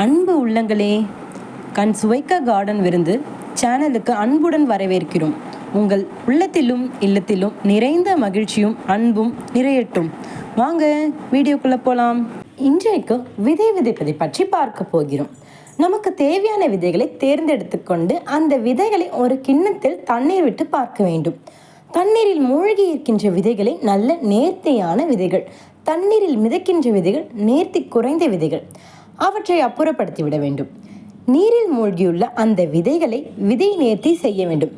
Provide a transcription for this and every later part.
அன்பு உள்ளங்களே, கண் சுவைக்க கார்டன் விருந்து சேனலுக்கு அன்புடன் வரவேற்கிறோம். உங்கள் உள்ளத்திலும் இல்லத்திலும் நிறைந்த மகிழ்ச்சியும் அன்பும் நிறையட்டும். வாங்க வீடியோக்குள்ளே போகலாம். இன்றைக்கு விதை விதைப்பதை பற்றி பார்க்க போகிறோம். நமக்கு தேவையான விதைகளை தேர்ந்தெடுத்து கொண்டு அந்த விதைகளை ஒரு கிண்ணத்தில் தண்ணீர் விட்டு பார்க்க வேண்டும். தண்ணீரில் மூழ்கி இருக்கின்ற விதைகளை நல்ல நேர்த்தியான விதைகள், தண்ணீரில் மிதக்கின்ற விதைகள் நேர்த்தி குறைந்த விதைகள், அவற்றை அப்புறப்படுத்தி விட வேண்டும். நீரில் மூழ்கியுள்ள அந்த விதைகளை விதை நேர்த்தி செய்ய வேண்டும்.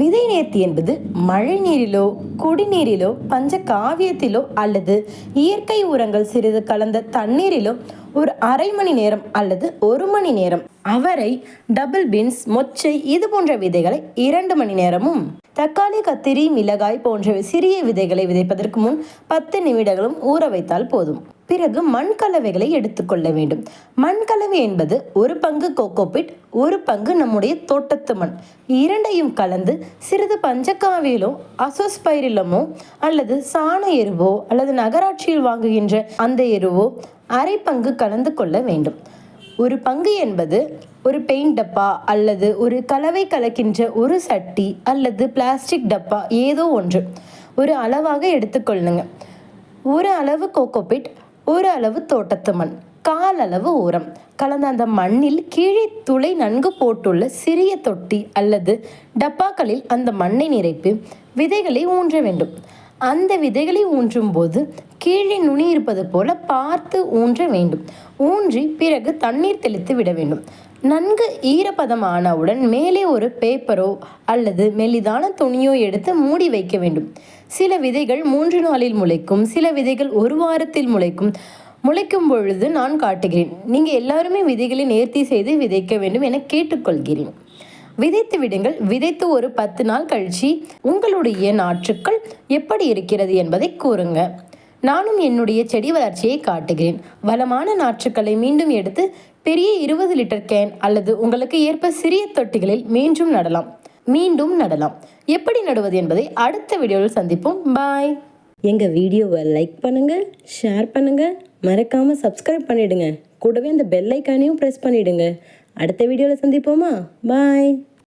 விதை நேர்த்தி என்பது மழை நீரிலோ குடிநீரிலோ பஞ்ச காவியத்திலோ அல்லது இயற்கை உரங்கள் சிறிது கலந்த தண்ணீரிலோ ஒரு அரை மணி நேரம் அல்லது 1 மணி நேரம், அவரை, டபுள் பீன்ஸ், மொச்சை இது போன்ற விதைகளை 2 மணி நேரமும், தக்காளி, கத்திரி, மிளகாய் போன்ற சிறிய விதைகளை விதைப்பதற்கு முன் 10 நிமிடங்களும் ஊற வைத்தால் போதும். பிறகு மண் கலவைகளை எடுத்துக்கொள்ள வேண்டும். மண் கலவை என்பது 1 பங்கு கோகோபிட், 1 பங்கு நம்முடைய தோட்டத்து மண், இரண்டையும் கலந்து சிறிது பஞ்சகாவியிலோ அசோஸ்பைரிலமோ அல்லது சாண எருவோ அல்லது நகராட்சியில் வாங்குகின்ற அந்த எருவோ அரை பங்கு கலந்து கொள்ள வேண்டும். 1 பங்கு என்பது ஒரு பெயிண்ட் டப்பா அல்லது ஒரு கலவை கலக்கின்ற ஒரு சட்டி அல்லது பிளாஸ்டிக் டப்பா ஏதோ ஒன்று ஒரு அளவாக எடுத்துக்கொள்ளுங்க. 1 அளவு கோகோபிட், 1 அளவு தோட்டத்து மண், 1/4 அளவு உரம் கலந்த அந்த மண்ணில் கீழே துளை நன்கு போட்டுள்ள சிறிய தொட்டி அல்லது டப்பாக்களில் அந்த மண்ணை நிரப்பி விதைகளை ஊன்ற வேண்டும். அந்த விதைகளை ஊன்றும் போது கீழே நுனி இருப்பது போல பார்த்து ஊன்ற வேண்டும். ஊன்றி பிறகு தண்ணீர் தெளித்து விட வேண்டும். நன்கு ஈரப்பதமானவுடன் மேலே ஒரு பேப்பரோ அல்லது மெலிதான துணியோ எடுத்து மூடி வைக்க வேண்டும். சில விதைகள் 3 நாளில் முளைக்கும், சில விதைகள் 1 வாரத்தில் முளைக்கும் பொழுது நான் காட்டுகிறேன். நீங்கள் எல்லாருமே விதைகளை நேர்த்தி செய்து விதைக்க வேண்டும் என கேட்டுக்கொள்கிறேன். விதைத்து விடுங்கள். விதைத்து ஒரு 10 நாள் கழிச்சு உங்களுடைய நாற்றுக்கள் எப்படி இருக்கிறது என்பதை கூறுங்க. நானும் என்னுடைய செடி வளர்ச்சியை காட்டுகிறேன். வளமான நாற்றுக்களை மீண்டும் எடுத்து பெரிய 20 லிட்டர் கேன் அல்லது உங்களுக்கு ஏற்ப சிறிய தொட்டிகளில் மீண்டும் நடலாம். எப்படி நடுவது என்பதை அடுத்த வீடியோவில் சந்திப்போம். பாய். எங்கள் வீடியோவை லைக் பண்ணுங்கள், ஷேர் பண்ணுங்கள், மறக்காமல் சப்ஸ்கிரைப் பண்ணிவிடுங்க. கூடவே அந்த பெல் ஐக்கானையும் ப்ரெஸ் பண்ணிவிடுங்க. அடுத்த வீடியோவில் சந்திப்போமா? பாய்.